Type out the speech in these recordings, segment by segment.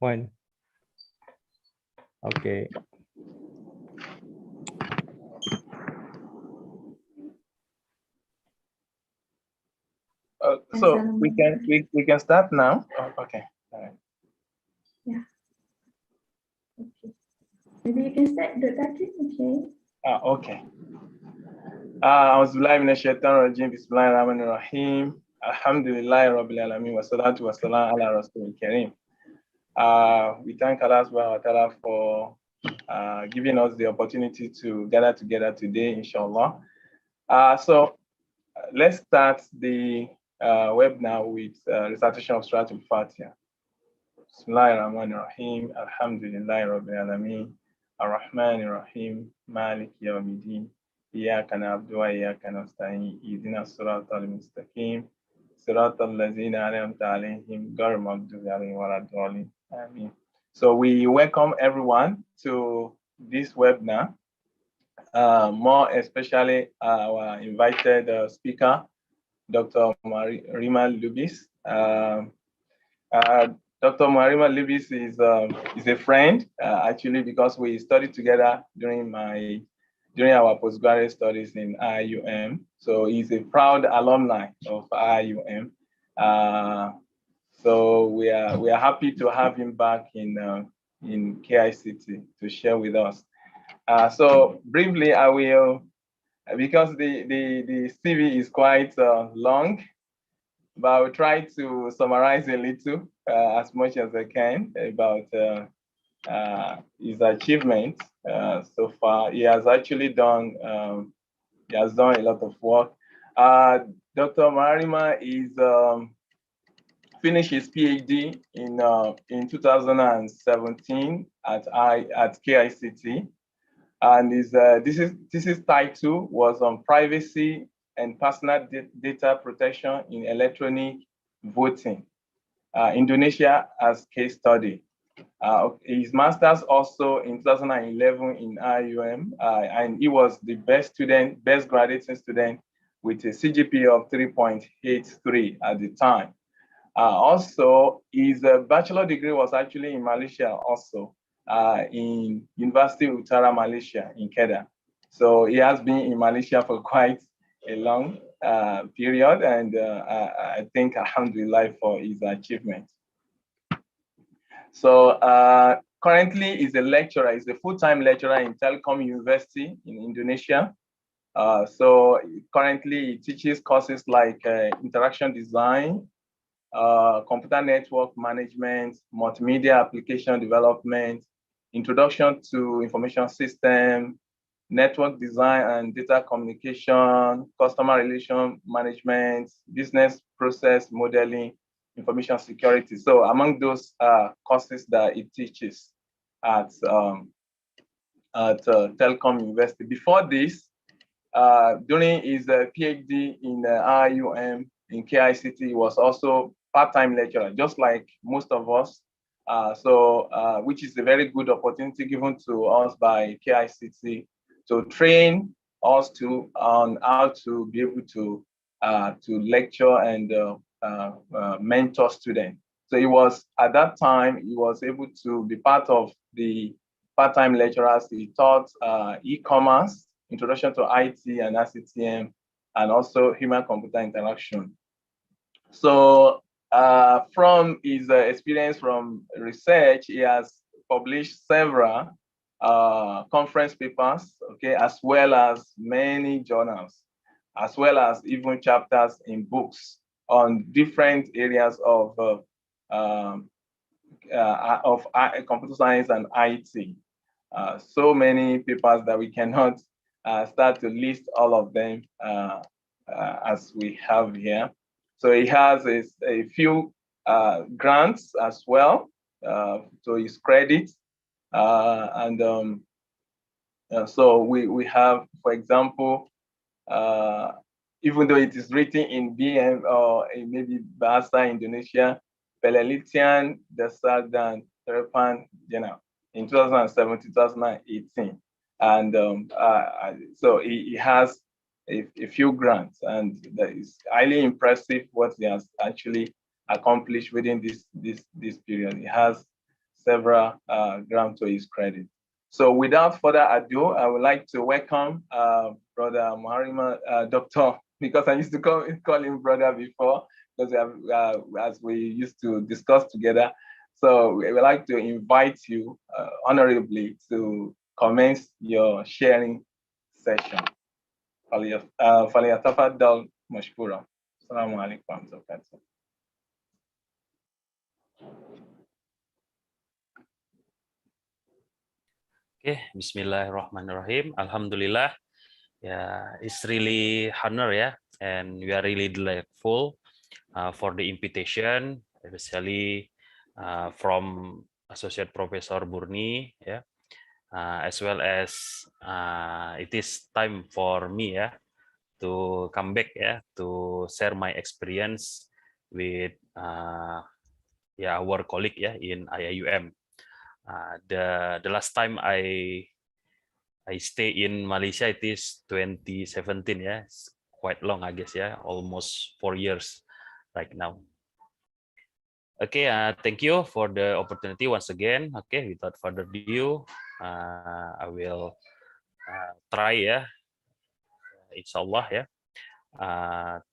One. Okay. So we can start now. Oh, okay. All right. Yeah. Okay. Maybe you can start, Dr. Tati. Okay. Okay. Auzubillahi minash shaitanir rajim. Bismillahir rahmanir rahim. Alhamdulillahi rabbil alamin. Wassalatu wassalamu ala rasulil kareem. We thank Allah subhanahu wa ta'ala for giving us the opportunity to gather together today, inshallah. So let's start the webinar with recitation of Surah Al-Fatiha. Bismillahir rahmanir rahim. Alhamdulillahi rabbil alamin. Ar-Rahmanir Rahim. Malik yawmiddin. إياك نعبد وإياك نستعين اهدنا الصراط المستقيم صراط الذين أنعمت عليهم غير المغضوب عليهم ولا الضالين آمين. So we welcome everyone to this webinar, more especially our invited speaker, Dr. Marima Lubis. Dr. Marima Lubis is a friend, actually, because we studied together during our postgraduate studies in IUM. So he's a proud alumni of IUM. So we are happy to have him back in KICT to share with us. So briefly, I will, because the CV is quite long, but I will try to summarize a little as much as I can about his achievements so far. He has actually done a lot of work. Dr. Marima is finished his PhD in 2017 at KICT, and his thesis title was on privacy and personal data protection in electronic voting, Indonesia as case study. His master's also in 2011 in IUM, and he was the best graduating student with a CGPA of 3.83 at the time. Also, his bachelor degree was actually in Malaysia also, in University of Utara, Malaysia, in Kedah. So he has been in Malaysia for quite a long period, and I think alhamdulillah for his achievement. So currently he's a lecturer, he's a full-time lecturer in Telkom University in Indonesia. So currently he teaches courses like interaction design, computer network management, multimedia application development, introduction to information system, network design and data communication, customer relation management, business process modeling, information security. So among those courses that it teaches at Telkom University. Before this, during his PhD in IUM in KICT, he was also part-time lecturer, just like most of us. Which is a very good opportunity given to us by KICT to train us on how to be able to lecture and mentor students. So he was, at that time, he was able to be part of the part-time lecturers. He taught e-commerce, introduction to IT and ICTM, and also human-computer interaction. So from his experience from research, he has published several conference papers, okay, as well as many journals, as well as even chapters in books on different areas of computer science and IT. So many papers that we cannot start to list all of them as we have here. So he has a few grants as well to his credit. So we have, for example, even though it is written in BM or in maybe Bahasa Indonesia, Penelitian Dasar dan Terapan Jenal in 2017, 2018. And so he has a few grants, and that is highly impressive what he has actually accomplished within this period. He has several grounds to his credit. So without further ado, I would like to welcome Brother Muharima, Doctor, because I used to call him brother before, because as we used to discuss together. So we would like to invite you honorably to commence your sharing session. فليتفضل مشكورا. السلام عليكم ورحمة الله وبركاته. Okay, Bismillahirrahmanirrahim. Alhamdulillah. Yeah, it's really honor, yeah, and we are really delightful for the invitation, especially from Associate Professor Burni, yeah, as well as it is time for me, yeah, to come back, yeah, to share my experience with yeah, our colleague, yeah, in IIUM. The last time I stay in Malaysia, it is 2017, yeah, it's quite long, I guess, yeah, almost 4 years right now. Okay, thank you for the opportunity once again. Okay, without further ado, I will try, yeah, inshallah, yeah,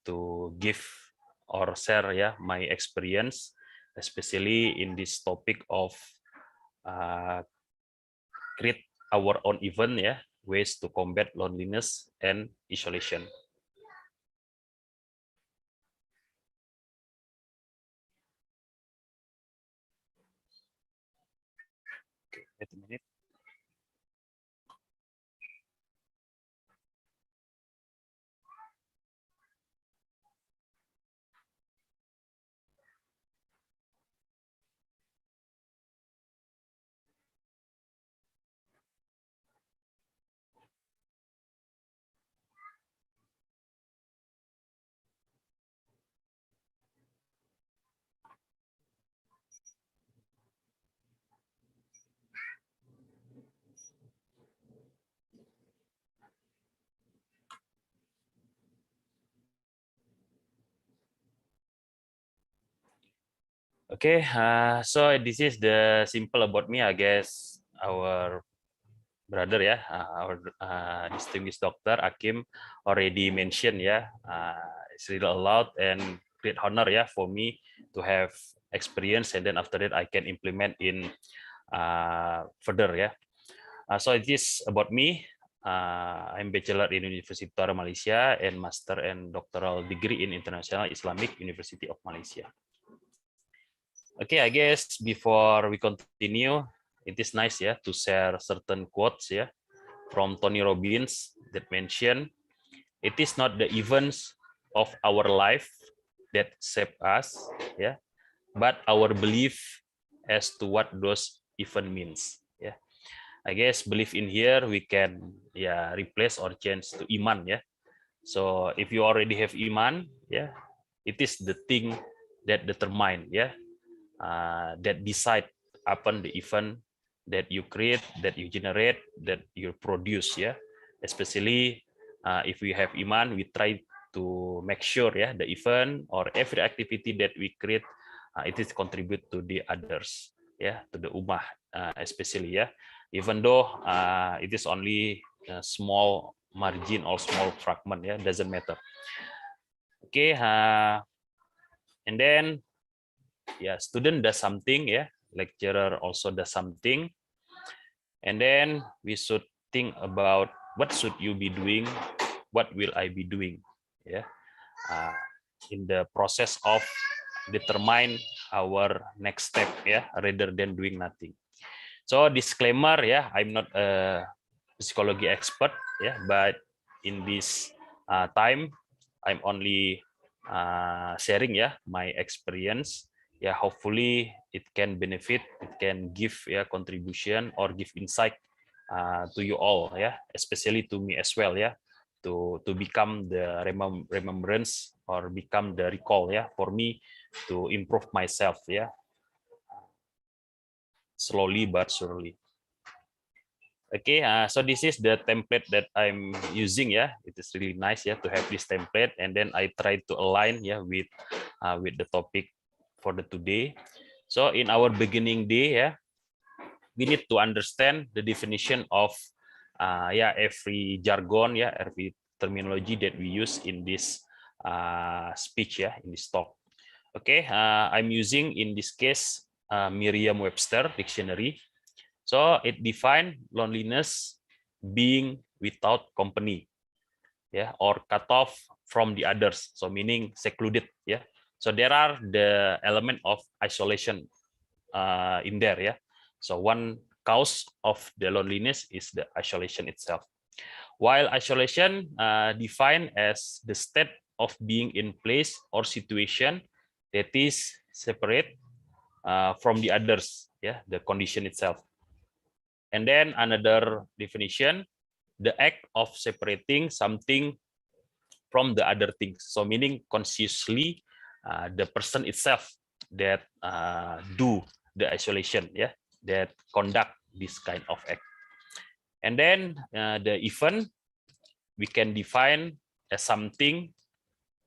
to give or share, yeah, my experience, especially in this topic of create our own event, yeah, ways to combat loneliness and isolation. Okay, wait a minute. Okay, so this is the simple about me. I guess our brother, yeah, our distinguished Dr. Akim already mentioned, yeah, it's really a lot and great honor, yeah, for me to have experience, and then after that I can implement in further, yeah. So it is about me. I'm bachelor in University of Malaysia and master and doctoral degree in International Islamic University of Malaysia. Okay, I guess before we continue, it is nice, yeah, to share certain quotes, yeah, from Tony Robbins that mention, it is not the events of our life that shape us, yeah, but our belief as to what those events means, yeah. I guess belief in here we can, yeah, replace or change to iman, yeah. So if you already have iman, yeah, it is the thing that determine, yeah, that decide upon the event that you create, that you generate, that you produce, yeah. Especially if we have iman, we try to make sure, yeah, the event or every activity that we create, it is contribute to the others, yeah, to the ummah, especially, yeah, even though it is only a small margin or small fragment, yeah, doesn't matter. Okay, and then, yeah, student does something, yeah, lecturer also does something, and then we should think about what should you be doing, what will I be doing, yeah, in the process of determine our next step, yeah, rather than doing nothing. So disclaimer, yeah, I'm not a psychology expert, yeah, but in this time I'm only sharing, yeah, my experience, yeah. Hopefully it can benefit, it can give, yeah, contribution or give insight to you all, yeah, especially to me as well, yeah, to become the remembrance or become the recall, yeah, for me to improve myself, yeah, slowly but surely. Okay, so this is the template that I'm using, yeah. It is really nice, yeah, to have this template, and then I try to align, yeah, with the topic for the today. So in our beginning day, yeah, we need to understand the definition of every jargon, every terminology that we use in this speech, in this talk. Okay, I'm using in this case Merriam-Webster dictionary. So it defines loneliness being without company, or cut off from the others. So meaning secluded, So there are the element of isolation in there, So one cause of the loneliness is the isolation itself. While isolation defined as the state of being in place or situation that is separate from the others, the condition itself. And then another definition, the act of separating something from the other things. So meaning consciously the person itself that do the isolation, that conduct this kind of act. And then the event we can define as something,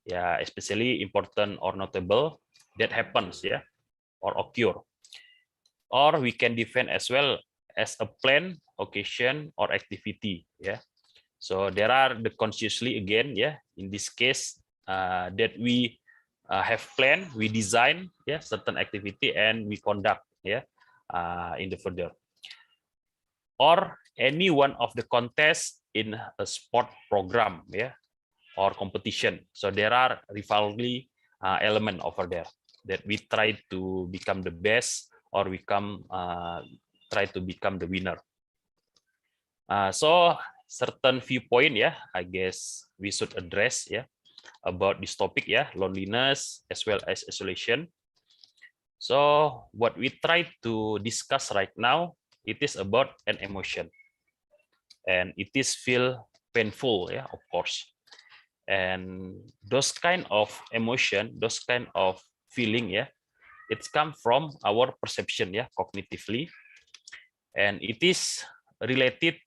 especially important or notable that happens, or occur. Or we can define as well as a plan, occasion, or activity, So there are the consciously again, in this case that we have planned, we design, certain activity and we conduct, in the further. Or any one of the contests in a sport program, or competition. So there are rivalry element over there that we try to become the best, or we try to become the winner. So certain viewpoint, I guess we should address, about this topic, loneliness as well as isolation. So what we try to discuss right now, it is about an emotion, and it is feel painful, of course. And those kind of emotion, those kind of feeling, it's come from our perception, cognitively, and it is related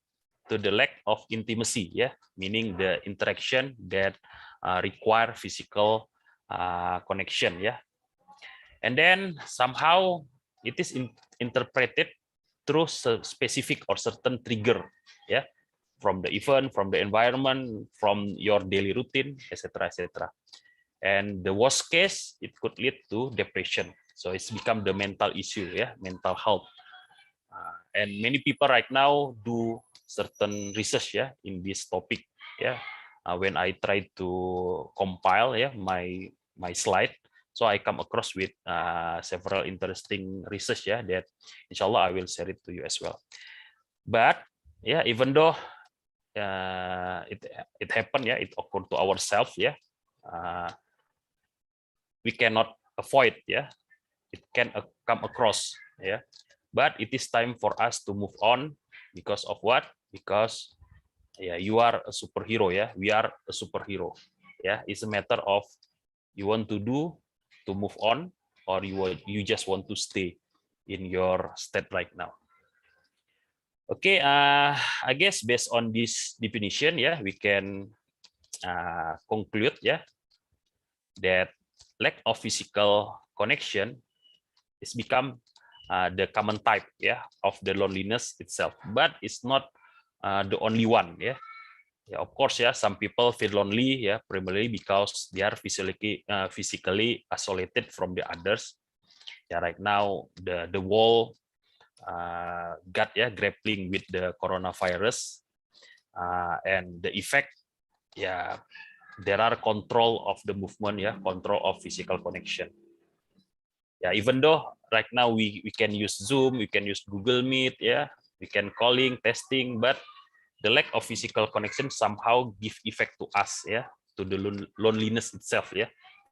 to the lack of intimacy, meaning the interaction that require physical connection, and then somehow it is interpreted through specific or certain trigger, from the event, from the environment, from your daily routine, etc., etc. And the worst case, it could lead to depression. So it's become the mental issue, mental health. And many people right now do certain research, in this topic, when I try to compile, my slide, so I come across with several interesting research, that inshallah I will share it to you as well. But even though it happened, it occurred to ourselves, we cannot avoid, it can come across, but it is time for us to move on. Because of what? Because you are a superhero, we are a superhero, it's a matter of you want to do to move on, or you just want to stay in your state right now. Okay, I guess based on this definition, we can conclude, that lack of physical connection is become the common type, of the loneliness itself, but it's not the only one, of course, some people feel lonely, primarily because they are physically isolated from the others. Right now the world got grappling with the coronavirus, and the effect, there are control of the movement, control of physical connection. Even though right now we can use Zoom, we can use Google Meet, we can calling, testing, but the lack of physical connection somehow give effect to us, to the loneliness itself,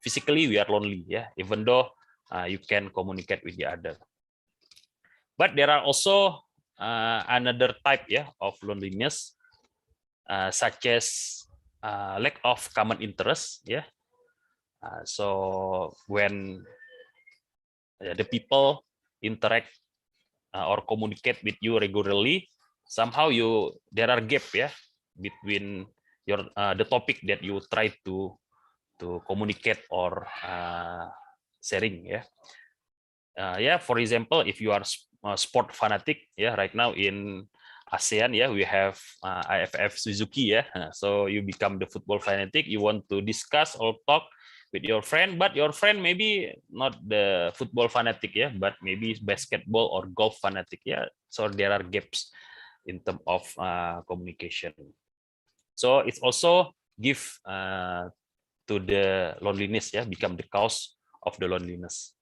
physically we are lonely, even though you can communicate with the other. But there are also another type, of loneliness, such as lack of common interest, so when the people interact or communicate with you regularly, somehow there are gap, between your the topic that you try to communicate or sharing, for example, if you are sport fanatic. Yeah, right now in ASEAN, yeah, we have IFF Suzuki. Yeah, so you become the football fanatic. You want to discuss or talk with your friend, but your friend maybe not the football fanatic. Yeah, but maybe basketball or golf fanatic. Yeah, so there are gaps in terms of communication. So it's also give to the loneliness. Yeah, become the cause of the loneliness.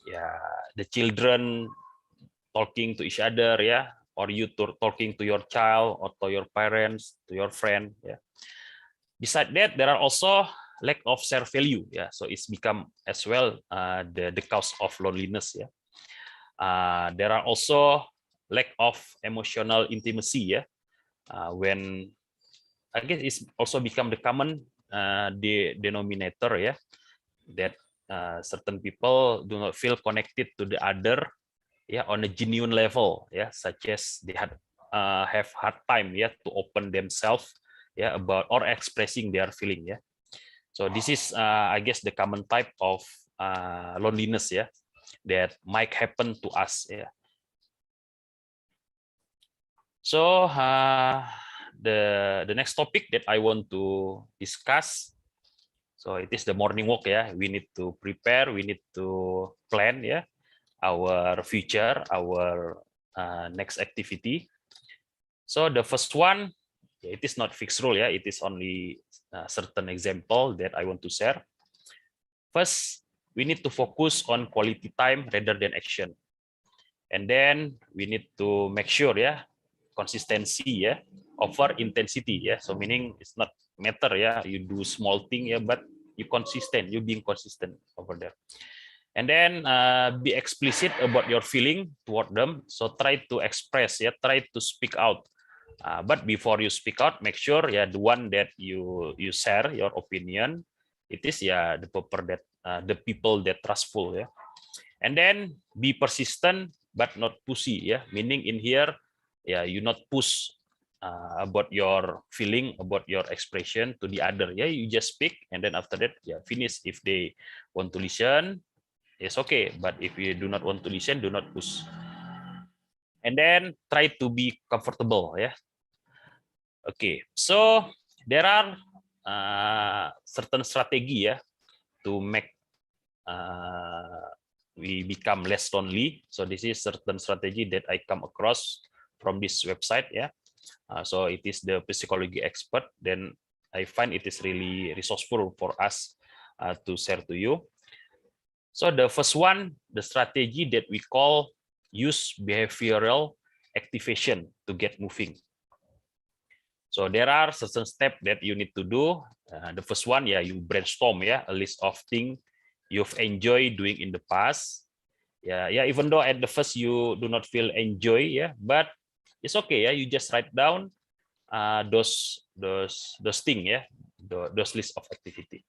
Yeah, the children talking to each other, yeah, or you talking to your child or to your parents, to your friend, yeah. Besides that, there are also lack of self value, yeah. So it's become as well the cause of loneliness, yeah. There are also lack of emotional intimacy, yeah. When I guess it's also become the common denominator, yeah, that certain people do not feel connected to the other, yeah, on a genuine level, yeah, such as they have hard time, yeah, to open themselves, yeah, about or expressing their feeling, yeah. So this is I guess the common type of loneliness, yeah, that might happen to us, yeah. So the next topic that I want to discuss, so it is the morning walk, yeah. We need to prepare, we need to plan, yeah, our future, our next activity. So the first one, it is not fixed rule, yeah. It is only a certain example that I want to share. First, we need to focus on quality time rather than action, and then we need to make sure, yeah, consistency, yeah, over intensity, yeah. So meaning it's not matter, yeah, you do small thing, yeah, but you consistent, you being consistent over there. And then be explicit about your feeling toward them. So try to express, yeah, try to speak out. But before you speak out, make sure, yeah, the one that you share your opinion, it is, yeah, the people that trustful, yeah. And then be persistent but not pushy, yeah. Meaning in here, yeah, you not push about your feeling, about your expression to the other, yeah. You just speak, and then after that, yeah, finish. If they want to listen, it's okay, but if you do not want to listen, do not push. And then try to be comfortable, yeah. Okay, so there are certain strategy, yeah, to make we become less lonely. So this is certain strategy that I come across from this website, yeah. So it is the psychology expert, then I find it is really resourceful for us to share to you. So the first one, the strategy that we call use behavioral activation to get moving. So there are certain steps that you need to do. The first one, yeah, you brainstorm, yeah, a list of things you've enjoyed doing in the past. Yeah, even though at the first you do not feel enjoy, yeah, but it's okay, yeah. You just write down those things, yeah, those list of activity.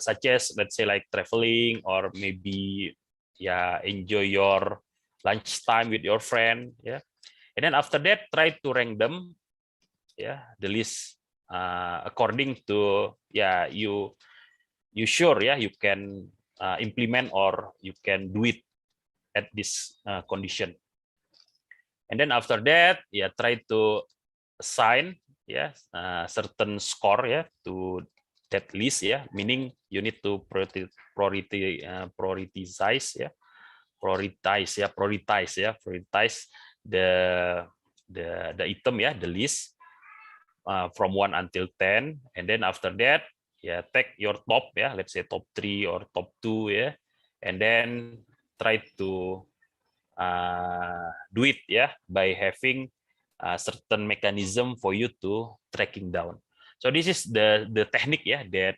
Such as, let's say, like traveling, or maybe, yeah, enjoy your lunchtime with your friend, yeah. And then after that, try to rank them, yeah, the list according to, yeah, you sure, yeah, you can implement or you can do it at this condition. And then after that, yeah, try to assign, yeah, certain score, yeah, to that list, yeah. Meaning you need to prioritize, yeah, prioritize the item, yeah, the list from 1 until 10, and then after that, yeah, take your top, yeah, let's say top 3 or top 2, yeah, and then try to do it, yeah, by having a certain mechanism for you to tracking down. So this is the technique, yeah, that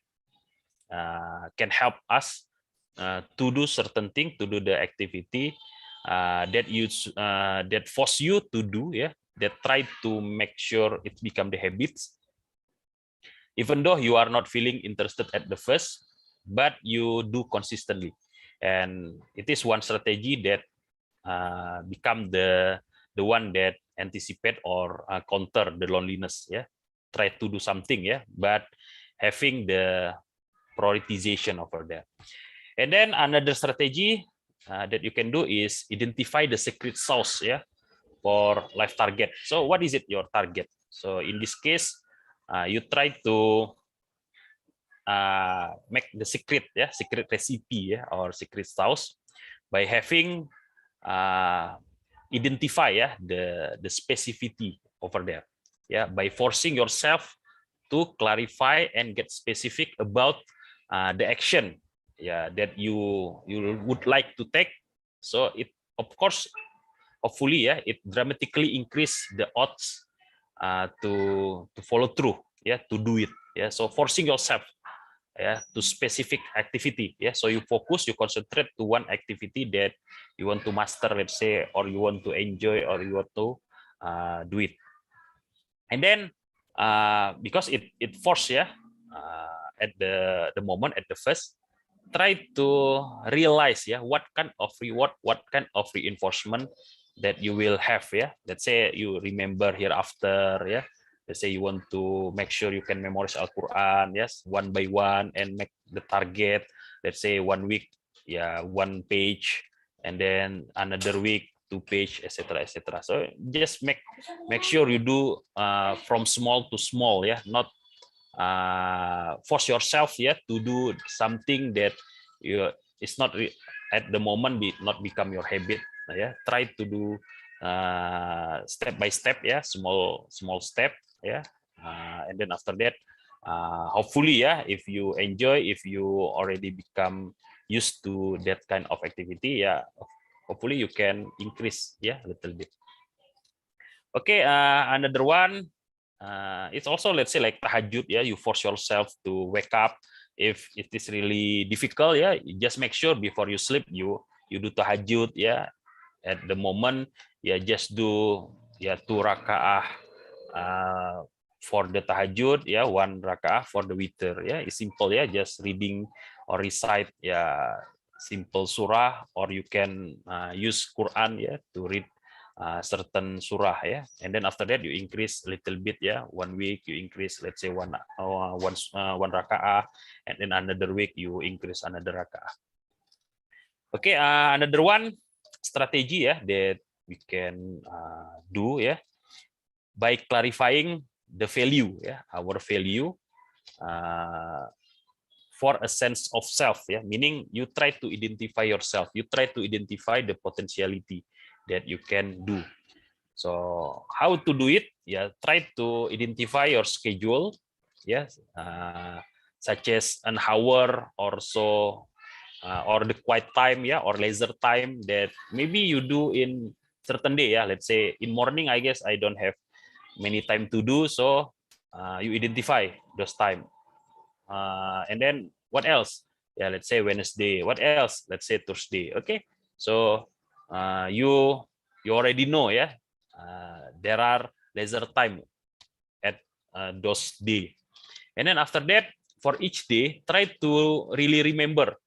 can help us to do certain thing, to do the activity that force you to do, yeah, that try to make sure it become the habits, even though you are not feeling interested at the first, but you do consistently. And it is one strategy that become the one that anticipate or counter the loneliness, yeah. Try to do something, yeah, but having the prioritization over there. And then another strategy that you can do is identify the secret sauce, yeah, for life target. So what is it your target? So in this case, you try to make the secret, yeah, secret recipe, yeah, or secret sauce by having identify, yeah, the specificity over there, yeah, by forcing yourself to clarify and get specific about the action, yeah, that you would like to take. So it, of course, hopefully, yeah, it dramatically increase the odds to follow through, yeah, to do it, yeah. So forcing yourself, yeah, to specific activity, yeah. So you focus, you concentrate to one activity that you want to master, let's say, or you want to enjoy, or you want to do it. And then because it force, yeah, at the moment, at the first, try to realize, yeah, what kind of reward, what kind of reinforcement that you will have, yeah. Let's say you remember hereafter, yeah. Let's say you want to make sure you can memorize Al-Quran, yes, one by one, and make the target. Let's say 1 week, yeah, 1 page, and then another week 2 page, etc., etc. So just make sure you do from small to small, yeah, not force yourself, yeah, to do something that you it's not at the moment not become your habit, yeah. Try to do step by step, yeah, small step, yeah. And then after that, hopefully, yeah, if you enjoy, if you already become used to that kind of activity, yeah, hopefully you can increase, yeah, a little bit. Okay, another one, it's also, let's say, like tahajud, yeah. You force yourself to wake up. If it is really difficult, yeah, you just make sure before you sleep, you do tahajud, yeah. At the moment, yeah, just do, yeah, 2 rakaah for the tahajud, yeah, 1 rakaah for the witir, yeah. It's simple, yeah, just reading or recite, yeah, simple surah, or you can use Quran, yeah, to read certain surah, yeah. And then after that you increase a little bit, yeah. 1 week you increase, let's say, one rakaah, and then another week you increase another rakaah. Okay, another one strategy, yeah, that we can do, yeah, by clarifying the value, yeah, our value for a sense of self, yeah. Meaning you try to identify yourself, you try to identify the potentiality that you can do. So how to do it? Yeah, try to identify your schedule, yes, such as an hour or so, or the quiet time, yeah, or leisure time that maybe you do in certain day, yeah. Let's say in morning, I guess I don't have many time to do, so you identify those time. And then what else? Yeah, let's say Wednesday. What else? Let's say Thursday. Okay, so you already know, yeah. There are leisure time at those day, and then after that, for each day, try to really remember,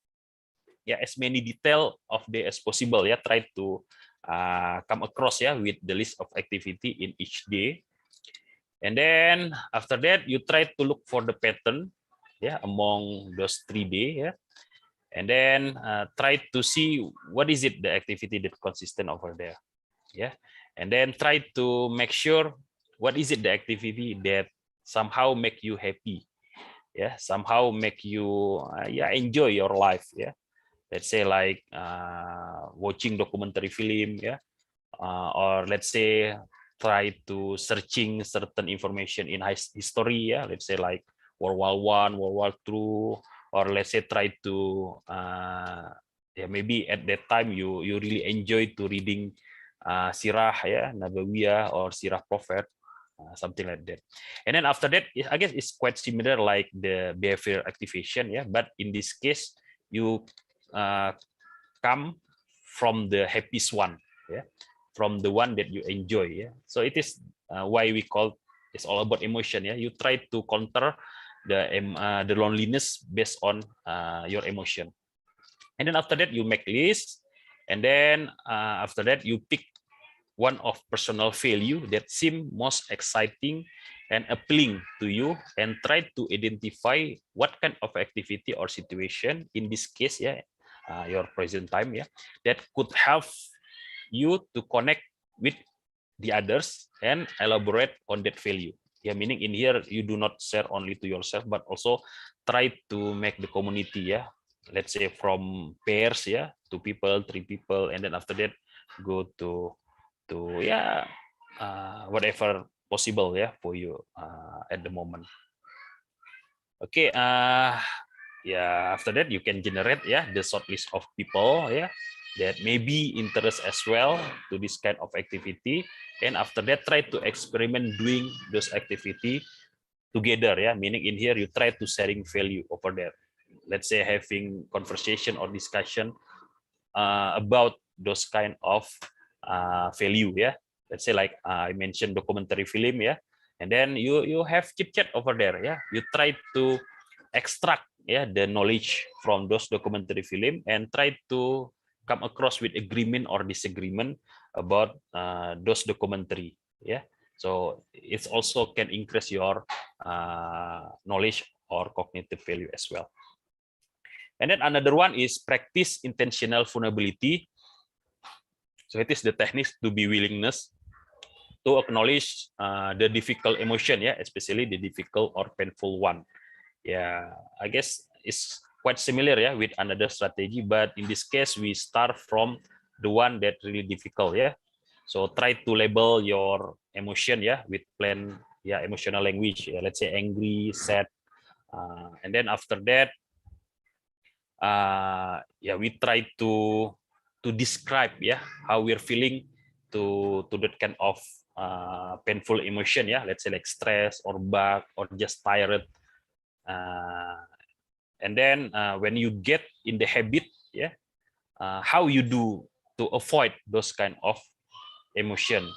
yeah, as many detail of day as possible, yeah. Try to come across, yeah, with the list of activity in each day, and then after that you try to look for the pattern, yeah, among those 3 days, yeah. And then try to see what is it the activity that consistent over there, yeah. And then try to make sure what is it the activity that somehow make you happy, yeah, somehow make you yeah, enjoy your life, yeah. Let's say like watching documentary film, yeah, or let's say try to searching certain information in history, yeah. Let's say like World War I, World War II, or let's say try to yeah, maybe at that time you really enjoy to reading sirah, yeah, nabawiyah, or sirah prophet, something like that. And then after that, I guess it's quite similar like the behavior activation, yeah. But in this case, you come from the happiest one, yeah, from the one that you enjoy, yeah. So it is why we call it's all about emotion, yeah. You try to counter the loneliness based on your emotion, and then after that you make list, and then after that you pick one of personal value that seem most exciting and appealing to you, and try to identify what kind of activity or situation in this case, yeah, your present time, that could help you to connect with the others and elaborate on that value. Meaning in here you do not share only to yourself, but also try to make the community, let's say from pairs, 2 people, 3 people, and then after that go to whatever possible, for you at the moment. Okay, after that you can generate the short list of people that may be interest as well to this kind of activity, and after that try to experiment doing those activity together, meaning in here you try to sharing value over there. Let's say having conversation or discussion about those kind of value, let's say like I mentioned documentary film, and then you have chit chat over there, you try to extract the knowledge from those documentary film and try to come across with agreement or disagreement about those documentary, so it also can increase your knowledge or cognitive value as well. And then another one is practice intentional vulnerability. So it is the technique to be willingness to acknowledge the difficult emotion, especially the difficult or painful one. I guess it's quite similar, with another strategy, but in this case we start from the one that really difficult, So try to label your emotion, with plain, emotional language. Let's say angry, sad, and then after that, we try to describe, how we're feeling to that kind of painful emotion, let's say like stress or bug or just tired. And then when you get in the habit, how you do to avoid those kind of emotion,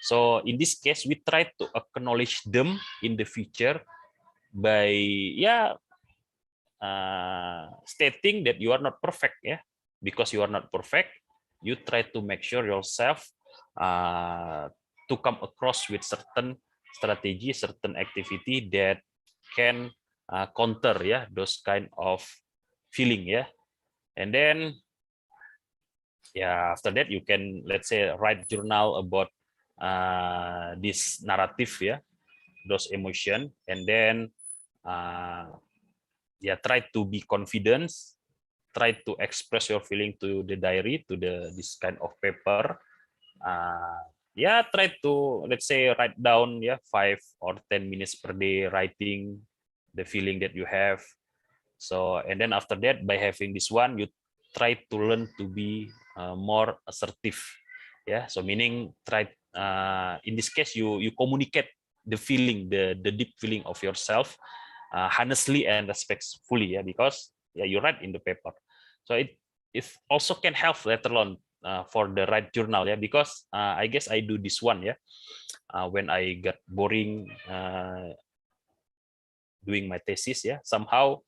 So in this case, we try to acknowledge them in the future by stating that you are not perfect, because you are not perfect, you try to make sure yourself to come across with certain strategy, certain activity that can counter those kind of feeling, and then after that you can, let's say, write journal about this narrative, those emotion, and then try to be confident, try to express your feeling to the diary, to this kind of paper. Try to, let's say, write down 5 or 10 minutes per day writing the feeling that you have. So, and then after that, by having this one, you try to learn to be more assertive, so meaning try in this case you communicate the feeling, the deep feeling of yourself honestly and respectfully, because you write in the paper. So it also can help later on for the write journal, because I guess I do this one, when I got boring doing my thesis, somehow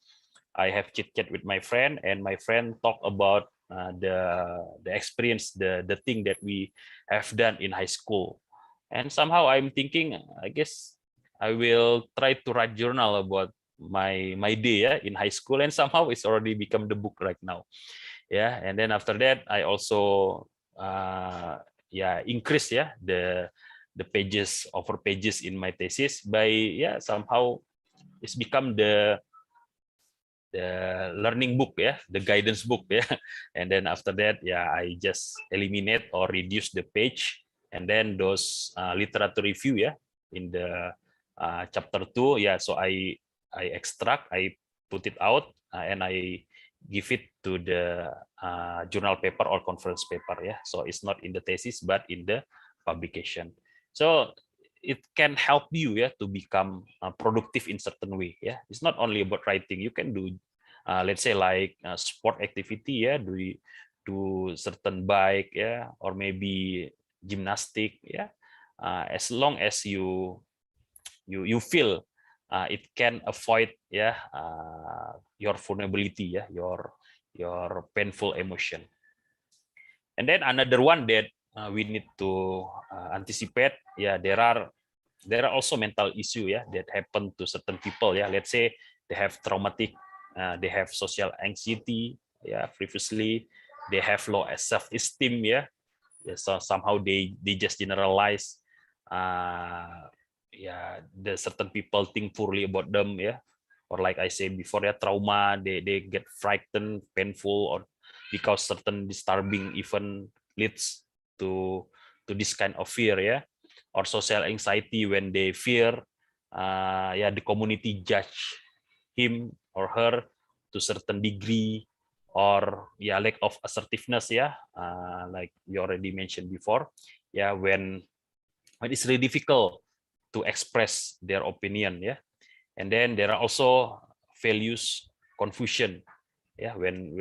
I have chit chat with my friend, and my friend talk about the experience, the thing that we have done in high school, and somehow I'm thinking, I guess I will try to write journal about my day in high school, and somehow it's already become the book right now, and then after that I also increase the pages over pages in my thesis by somehow it's become the learning book, the guidance book, and then after that I just eliminate or reduce the page, and then those literature review in the chapter 2, so I extract, I put it out, and I give it to the journal paper or conference paper, so it's not in the thesis but in the publication. So it can help you to become productive in certain way. It's not only about writing. You can do let's say like sport activity, do certain bike, or maybe gymnastic, as long as you feel it can avoid your vulnerability, your painful emotion. And then another one that we need to anticipate, there are also mental issue that happen to certain people. Let's say they have traumatic, they have social anxiety, Yeah, previously they have low self-esteem. Yeah, so somehow they just generalize. Yeah, the certain people think poorly about them. Yeah, or like I said before, yeah, trauma. They get frightened, painful, or because certain disturbing event leads to this kind of fear. Yeah, or social anxiety when they fear. Yeah, the community judge him or her to certain degree, or yeah, lack of assertiveness. Yeah, like we already mentioned before. Yeah, when it's really difficult to express their opinion. Yeah, and then there are also values confusion. Yeah, when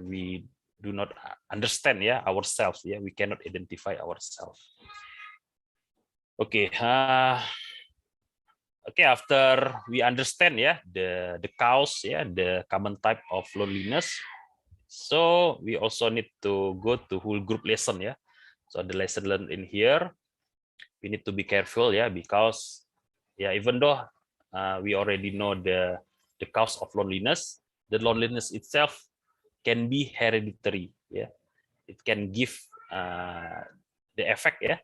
we do not understand, yeah, ourselves. Yeah, we cannot identify ourselves. Okay. Okay, after we understand, yeah, the cause, yeah, the common type of loneliness, so we also need to go to whole group lesson. Yeah, so the lesson learned in here, we need to be careful. Yeah, because yeah, even though we already know the cause of loneliness, the loneliness itself can be hereditary. Yeah, it can give the effect, yeah,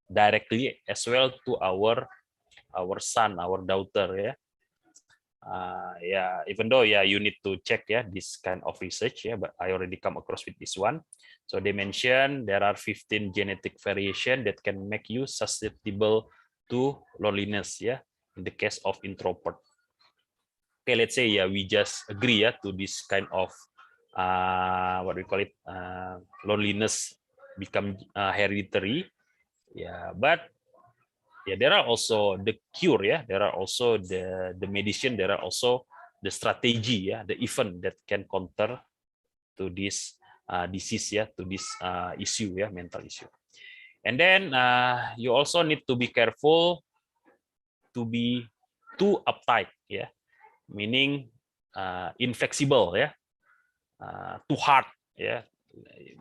directly as well to our son, our daughter. Yeah, yeah, even though, yeah, you need to check, yeah, this kind of research. Yeah, but I already come across with this one. So they mentioned there are 15 genetic variation that can make you susceptible to loneliness. Yeah, in the case of introvert. Okay, let's say, yeah, we just agree, yeah, to this kind of what we call it, loneliness become hereditary. Yeah, but yeah, there are also the cure. Yeah, there are also the medicine. There are also the strategy. Yeah, the event that can counter to this disease. Yeah, to this issue. Yeah, mental issue. And then you also need to be careful to be too uptight. Yeah, meaning inflexible. Yeah, too hard. Yeah,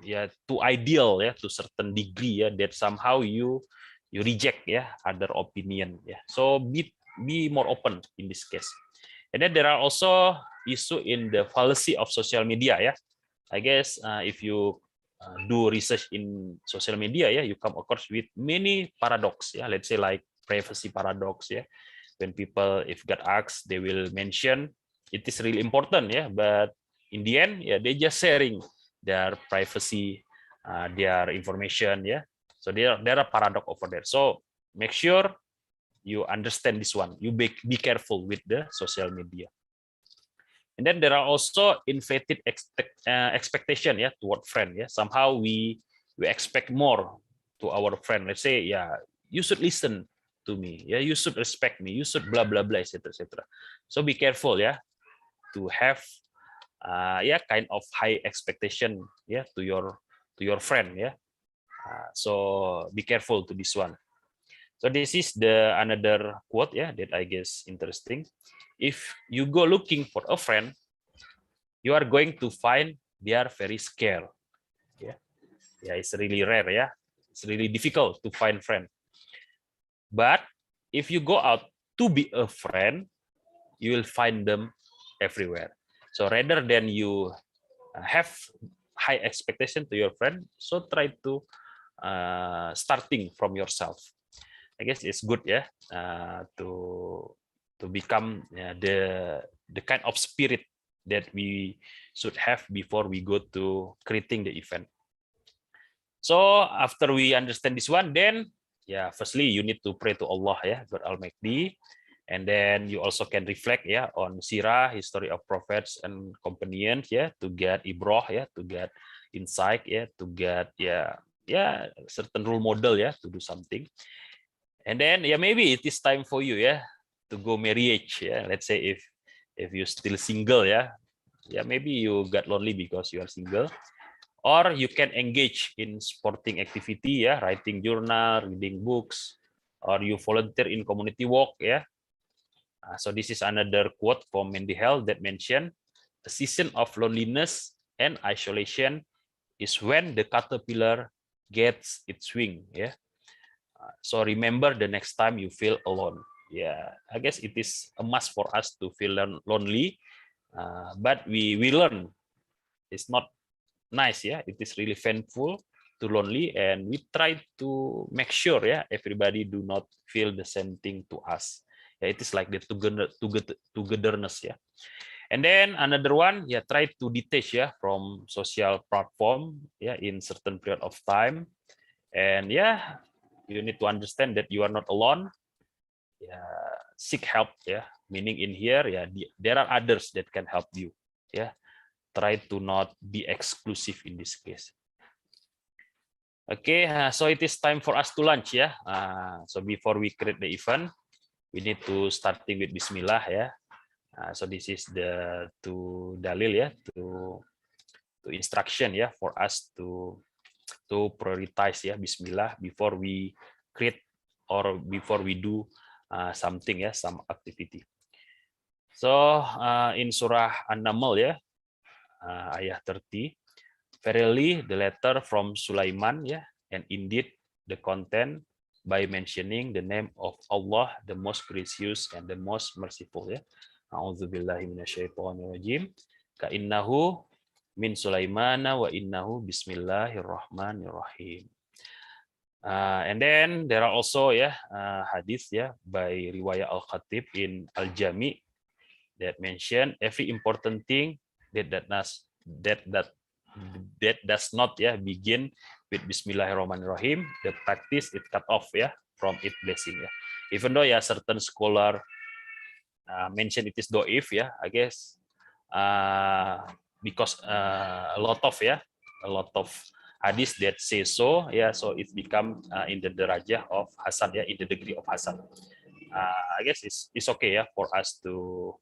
yeah, too ideal. Yeah, to certain degree. Yeah, that somehow you reject, yeah, other opinion. Yeah, so be more open in this case. And then there are also issue in the fallacy of social media. Yeah, I guess if you do research in social media, yeah, you come across with many paradox. Yeah, let's say like privacy paradox. Yeah, when people, if get asked, they will mention it is really important. Yeah, but in the end, yeah, they just sharing their privacy, their information. Yeah, so there are paradox over there. So make sure you understand this one. You be careful with the social media. And then there are also inflated expectation, yeah, toward friend. Yeah, somehow we expect more to our friend. Let's say, yeah, you should listen to me. Yeah, you should respect me. You should blah blah blah, etc. etc. So be careful, yeah, to have yeah, kind of high expectation, yeah, to your friend. Yeah, so be careful to this one. So this is the another quote, yeah, that I guess interesting. If you go looking for a friend, you are going to find they are very scared. Yeah, yeah, it's really rare. Yeah, it's really difficult to find friend. But if you go out to be a friend, you will find them everywhere. So rather than you have high expectation to your friend, so try to starting from yourself. I guess it's good, yeah, to become the kind of spirit that we should have before we go to creating the event. So after we understand this one, then yeah, firstly you need to pray to Allah, yeah, God Almighty, and then you also can reflect, yeah, on Sirah, history of prophets and companions, yeah, to get ibrah, yeah, to get insight, yeah, to get, yeah, certain role model, yeah, to do something. And then, yeah, maybe it is time for you, yeah, to go marriage. Yeah, let's say if you're still single, yeah, maybe you got lonely because you are single, or you can engage in sporting activity, yeah, writing journal, reading books, or you volunteer in community work, yeah. So this is another quote from Mandy Hale that mentioned a season of loneliness and isolation is when the caterpillar gets its wing. Yeah. So remember the next time you feel alone. Yeah, I guess it is a must for us to feel lonely, but we learn it's not nice, yeah. It is really painful, too lonely, and we try to make sure, yeah, everybody do not feel the same thing to us. Yeah, it is like the togetherness, yeah. And then another one, yeah, try to detach, yeah, from social platform, yeah, in certain period of time. And yeah, you need to understand that you are not alone. Yeah, seek help, yeah. Meaning in here, yeah, there are others that can help you, yeah. Try to not be exclusive in this case. Okay, so it is time for us to launch, yeah. So before we create the event, we need to starting with Bismillah, yeah. So this is the dalil, yeah, to instruction, yeah, for us to prioritize, yeah, Bismillah before we create or before we do something, yeah, some activity. So in Surah An-Naml, yeah, ayat 30. Verily, the letter from Sulaiman, yeah, and indeed the content by mentioning the name of Allah, the most gracious and the most merciful, yeah. A'udzubillahi minasyaitonirrajim. Ka'innahu min Sulaimana wa innahu bismillahirrahmanirrahim. And then there are also, yeah, hadith, yeah, by Riwayat Al-Khatib in Al-Jami that mention every important thing that does not, yeah, begin with Bismillahirrahmanirrahim, the practice it cut off, yeah, from its blessing, yeah. Even though, yeah, certain scholar mention it is doif, yeah, I guess because a lot of hadith that say so, yeah, so it become in the derajah of Hasan, yeah, in the degree of Hasan. I guess it's okay, yeah, for us to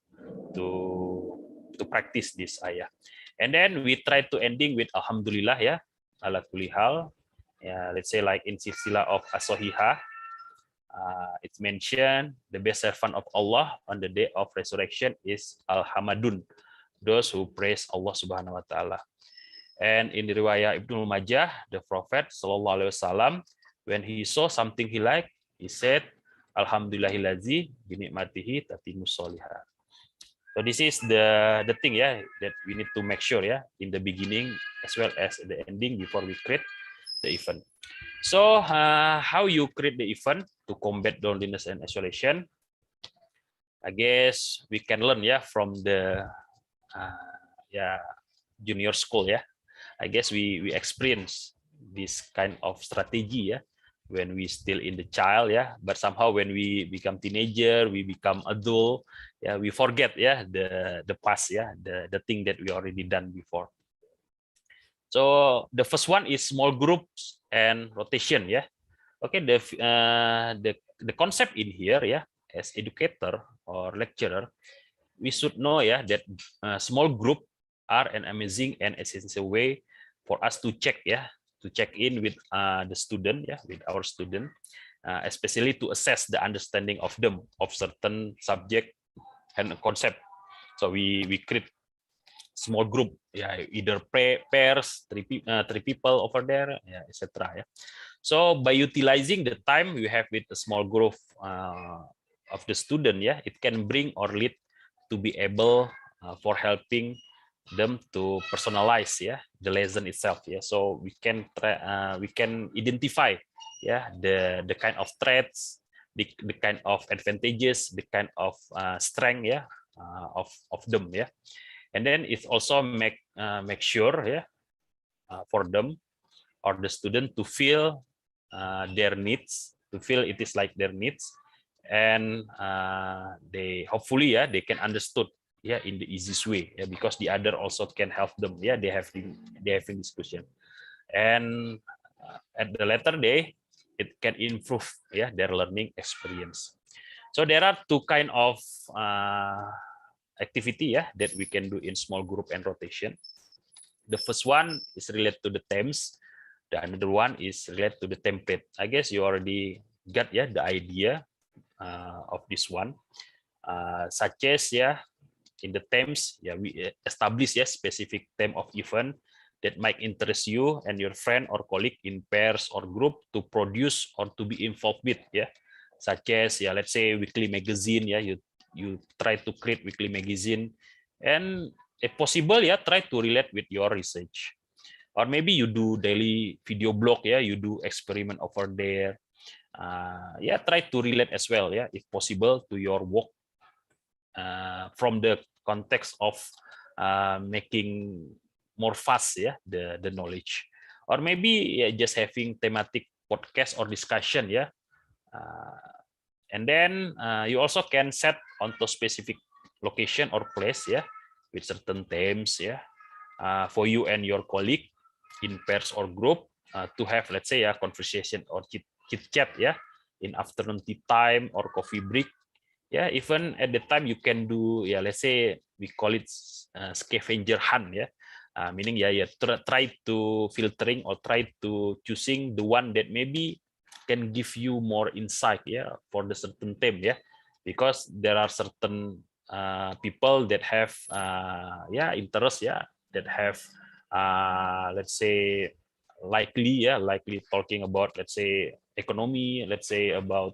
practice this ayah. And then we try to ending with Alhamdulillah, yeah, ala kulli hal. Yeah, let's say like in silsilah of As-Sahihah, it's mentioned the best servant of Allah on the day of resurrection is Al-Hamadun, those who praise Allah Subhanahu wa Ta'ala. And in the riwayah Ibnu Majah, the Prophet Sallallahu Alaihi Wasallam, when he saw something he liked, he said, Alhamdulillahillazi binikmatihi tatimus sholihat. So this is the thing, yeah, that we need to make sure, yeah, in the beginning as well as the ending before we create the event. So how you create the event to combat loneliness and isolation? I guess we can learn, yeah, from the junior school, yeah. I guess we experience this kind of strategy, yeah, when we still in the child, yeah, but somehow when we become teenager, we become adult, yeah, we forget, yeah, the past, yeah, the thing that we already done before. So the first one is small groups and rotation, yeah. Okay, the concept in here, yeah, as educator or lecturer, we should know, yeah, that small group are an amazing and essential way for us to check, yeah, to check in with the student, yeah, with our student, especially to assess the understanding of them of certain subject and concept. So we create small group, yeah, either pairs, three people over there, yeah, etc. Yeah. So by utilizing the time we have with a small group of the student, yeah, it can bring or lead to be able for helping them to personalize, yeah, the lesson itself, yeah. So we can identify, yeah, the kind of threats, the kind of advantages, the kind of strength, yeah, of them, yeah. And then it also make sure, yeah, for them or the student to feel their needs, to feel it is like their needs, and they hopefully, yeah, they can understood, yeah, in the easiest way, yeah, because the other also can help them, yeah, they having discussion, and at the later day it can improve, yeah, their learning experience. So there are two kind of activity, yeah, that we can do in small group and rotation. The first one is related to the themes. The another one is related to the template. I guess you already got, yeah, the idea of this one. Such as, yeah, in the themes, yeah, we establish, yeah, specific theme of event that might interest you and your friend or colleague in pairs or group to produce or to be involved with, yeah. Such as, yeah, let's say weekly magazine, yeah, you try to create weekly magazine, and if possible, yeah, try to relate with your research. Or maybe you do daily video blog, yeah, you do experiment over there. Yeah, try to relate as well, yeah, if possible, to your work from the context of making more fast, yeah, the knowledge. Or maybe yeah, just having thematic podcast or discussion, yeah. And then you also can set onto specific location or place, yeah, with certain themes, yeah, for you and your colleague in pairs or group to have, let's say, a conversation or chit chat, yeah, in afternoon tea time or coffee break. Yeah, even at the time you can do, yeah, let's say we call it scavenger hunt, yeah, meaning yeah, try to filtering or try to choosing the one that maybe can give you more insight, yeah, for the certain theme, yeah, because there are certain people that have yeah, interest, yeah, that have let's say likely talking about, let's say, economy, let's say about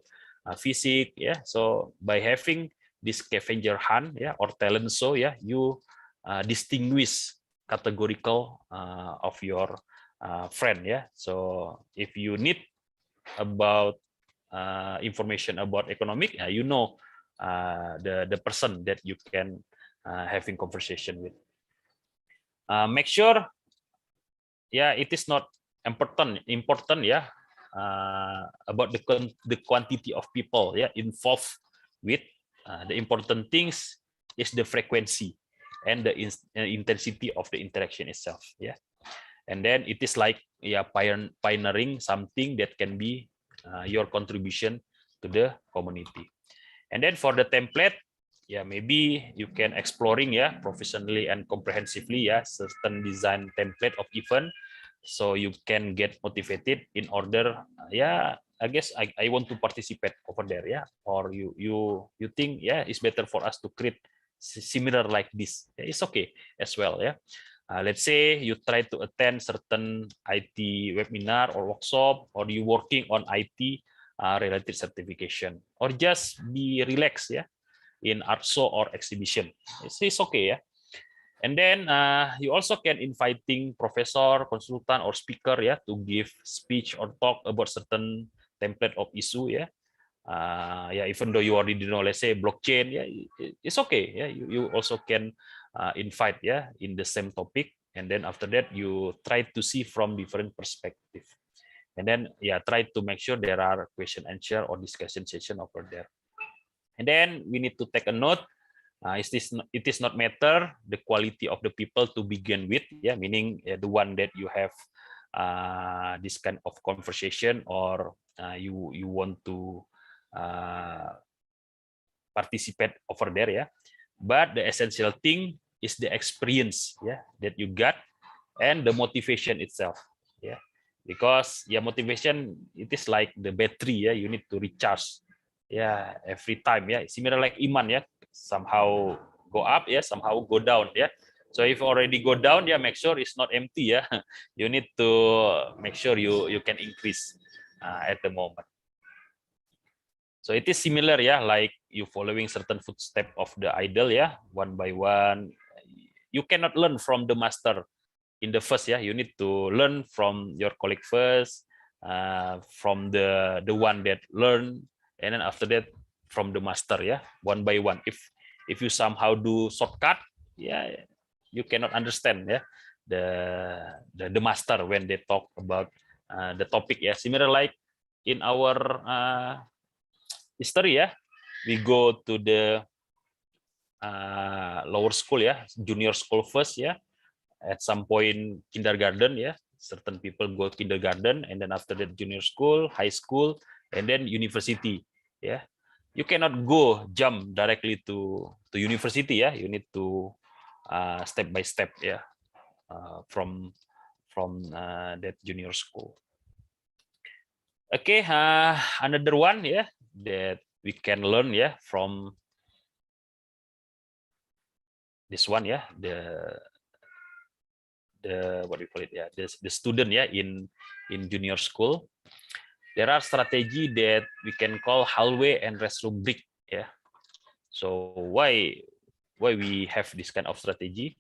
physics, yeah. So by having this scavenger hunt, yeah, or talent show, yeah, you distinguish categorical of your friend, yeah. So if you need about information about economic, you know the person that you can having conversation with. Make sure, yeah, it is not important, yeah, about the quantity of people, yeah, involved with. The important things is the frequency and the intensity of the interaction itself, yeah. And then it is like, yeah, pioneering something that can be your contribution to the community. And then for the template, yeah, maybe you can exploring, yeah, professionally and comprehensively, yeah, certain design template of event, so you can get motivated in order, yeah, I guess I want to participate over there, yeah, or you think, yeah, it's better for us to create similar like this, yeah, it's okay as well, yeah. Let's say you try to attend certain IT webinar or workshop, or you working on IT related certification, or just be relaxed, yeah, in art show or exhibition. It's okay, yeah. And then you also can inviting professor, consultant, or speaker, yeah, to give speech or talk about certain template of issue, yeah. Yeah, even though you already know, let's say blockchain, yeah, it's okay, yeah. You also can invite, yeah, in the same topic, and then after that you try to see from different perspective, and then yeah, try to make sure there are question answer or discussion session over there. And then we need to take a note. It is not matter the quality of the people to begin with, yeah, meaning the one that you have this kind of conversation, or you want to participate over there, yeah. But the essential thing is the experience, yeah, that you got, and the motivation itself, yeah. Because yeah, motivation, it is like the battery, yeah, you need to recharge, yeah, every time, yeah, similar like iman, yeah, somehow go up, yeah, somehow go down, yeah. So if already go down, yeah, make sure it's not empty, yeah. You need to make sure you can increase at the moment. So it is similar, yeah, like you following certain footstep of the idol, yeah, one by one. You cannot learn from the master in the first, yeah. You need to learn from your colleague first, from the one that learn, and then after that from the master, yeah, one by one. If you somehow do shortcut, yeah, you cannot understand, yeah, the master when they talk about the topic, yeah. Similar like in our history, yeah, we go to the lower school, yeah, junior school first, yeah. At some point kindergarten, yeah, certain people go kindergarten, and then after that junior school, high school, and then university, yeah. You cannot go jump directly to university, yeah. You need to step by step, yeah, from that junior school. Okay, another one, yeah, that we can learn, yeah, from this one, yeah, the what do you call it, yeah, the student, yeah, in junior school. There are strategy that we can call hallway and restroom break, yeah. So why we have this kind of strategy?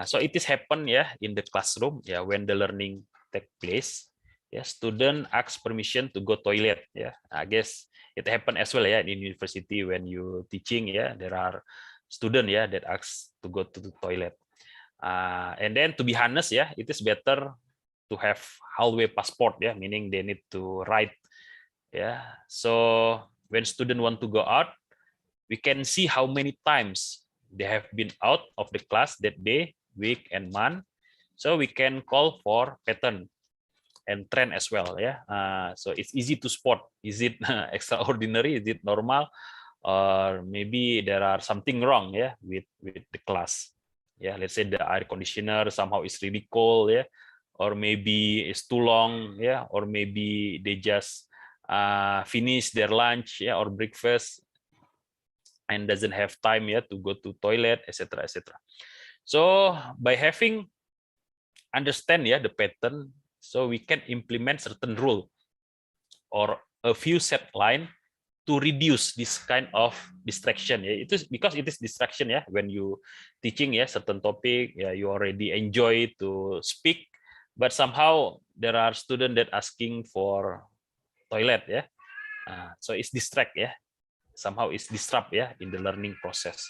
So it is happen in the classroom when the learning take place. Student asks permission to go toilet. I guess it happen as well in university when you teaching. There are student that asks to go to the toilet. And then to be honest, it is better to have hallway passport. Meaning they need to write. So when student want to go out, we can see how many times they have been out of the class that day, week, and month. So we can call for pattern and trend as well. So it's easy to spot. Is it extraordinary? Is it normal? Or maybe there are something wrong with the class. Let's say the air conditioner somehow is really cold, or maybe it's too long, or maybe they just finish their lunch or breakfast and doesn't have time to go to toilet, etc., etc. So by having understand the pattern, so we can implement certain rule or a few set line to reduce this kind of distraction. It is because it is distraction when you teaching certain topic, you already enjoy to speak, but somehow there are students that asking for toilet. So it's distract. Somehow it's disrupt in the learning process.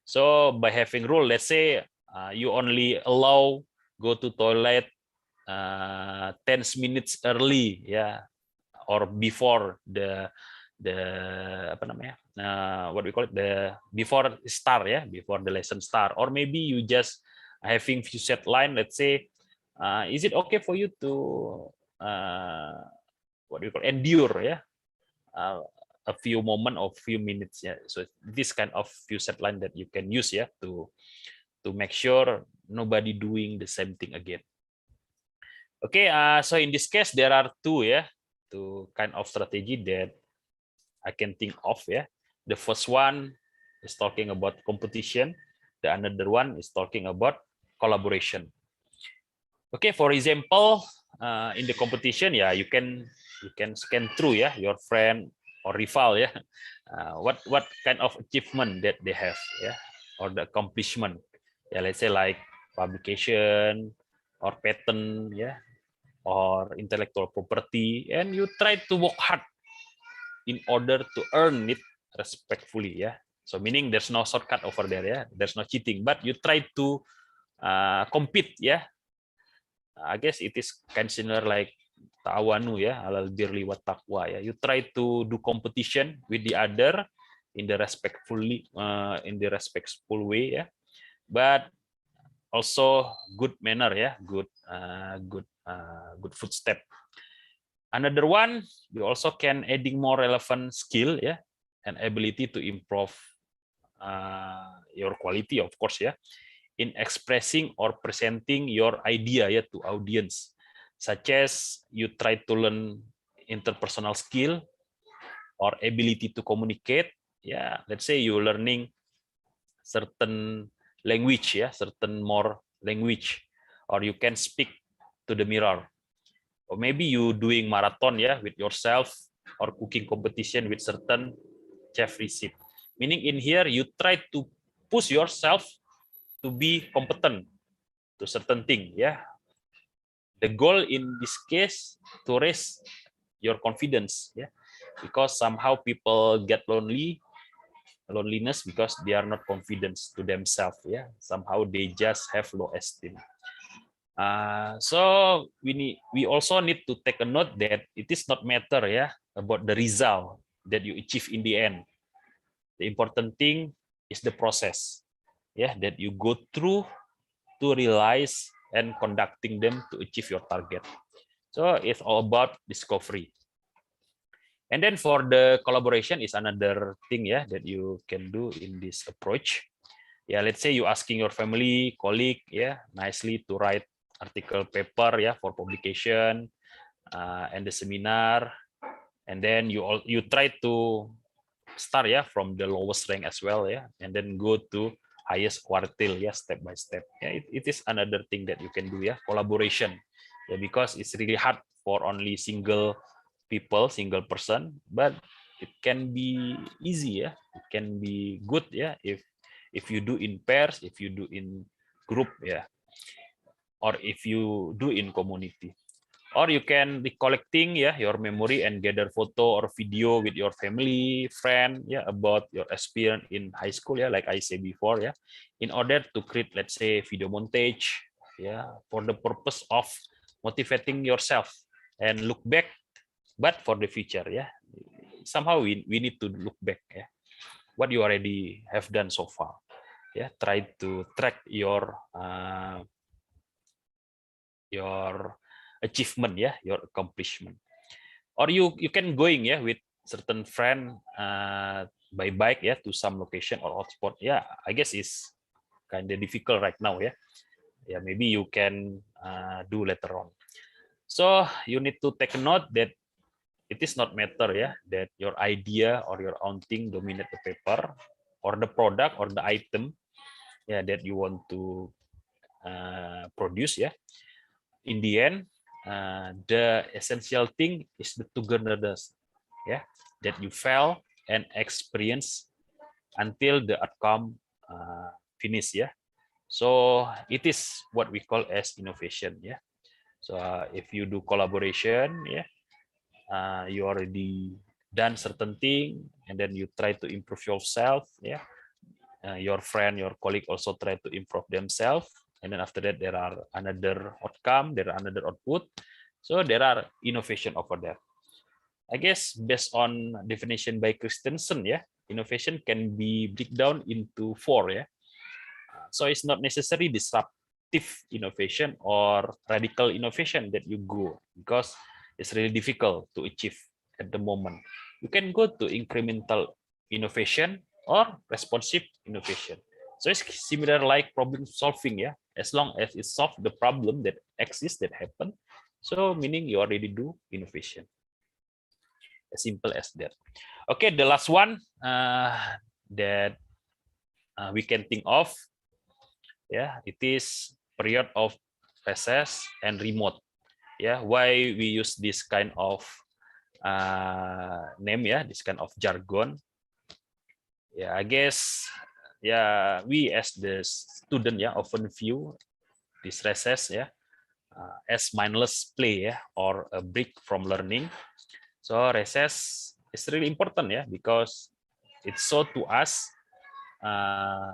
So by having rule, let's say you only allow go to toilet 10 minutes early, or before the what we call it, the before start, before the lesson start, or maybe you just having few set line. Let's say, is it okay for you to what do you call endure, a few moment or few minutes, so this kind of few set line that you can use to make sure nobody doing the same thing again. Okay, so in this case there are two kind of strategy that I can think of. The first one is talking about competition, the another one is talking about collaboration. Okay, for example, in the competition, you can scan through your friend or rival, what kind of achievement that they have, or the accomplishment, let's say like publication or patent, or intellectual property, and you try to work hard in order to earn it respectfully. So meaning there's no shortcut over there, there's no cheating, but you try to compete. I guess it is kind of similar like ta'awanu alal birri wat taqwa. You try to do competition with the other in the respectful way, but also good manner, good footstep. Another one, you also can adding more relevant skill, and ability to improve your quality, of course, in expressing or presenting your idea to audience, such as you try to learn interpersonal skill or ability to communicate. Let's say you learning certain language, certain more language, or you can speak to the mirror, or maybe you doing marathon with yourself, or cooking competition with certain chef recipe. Meaning in here you try to push yourself to be competent to certain thing. The goal in this case to raise your confidence, because somehow people get loneliness because they are not confident to themselves. Somehow they just have low esteem. So we also need to take a note that it is not matter about the result that you achieve in the end. The important thing is the process that you go through to realize and conducting them to achieve your target. So it's all about discovery. And then for the collaboration is another thing that you can do in this approach. Let's say you asking your family, colleague, nicely to write article paper for publication and the seminar, and then you try to start from the lowest rank as well, and then go to highest quartile, step by step. It is another thing that you can do, collaboration, because it's really hard for only single people, single person, but it can be easy, it can be good, if you do in pairs, if you do in group, yeah, or if you do in community. Or you can recollecting, yeah, your memory and gather photo or video with your family, friend, yeah, about your experience in high school, yeah, like I said before, yeah, in order to create, let's say, video montage, yeah, for the purpose of motivating yourself and look back, but for the future, yeah. Somehow we need to look back, yeah, what you already have done so far, yeah. Try to track your achievement, yeah, your accomplishment. Or you can going, yeah, with certain friend by bike, yeah, to some location or hotspot, yeah. I guess it's kind of difficult right now, yeah. Yeah, maybe you can do later on. So you need to take note that it is not matter, yeah, that your idea or your own thing dominate the paper or the product or the item, yeah, that you want to produce, yeah. In the end, the essential thing is the togetherness, yeah, that you felt and experience until the outcome finish, yeah. So it is what we call as innovation, yeah. So if you do collaboration, yeah, you already done certain thing, and then you try to improve yourself, yeah. Your friend, your colleague also try to improve themselves, and then after that there are another outcome, there are another output. So there are innovation over there. I guess based on definition by Christensen, yeah, innovation can be break down into 4, yeah. So it's not necessarily disruptive innovation or radical innovation that you go, because it's really difficult to achieve at the moment. You can go to incremental innovation or responsive innovation. So it's similar like problem solving, yeah. As long as it solves the problem that exists, that happen, so meaning you already do innovation. As simple as that. Okay, the last one that we can think of, yeah, it is period of recess and remote. Yeah, why we use this kind of name, yeah, this kind of jargon. Yeah, I guess, yeah, we as the student, yeah, often view this recess, yeah, as mindless play, yeah, or a break from learning. So recess is really important, yeah, because it's so to us,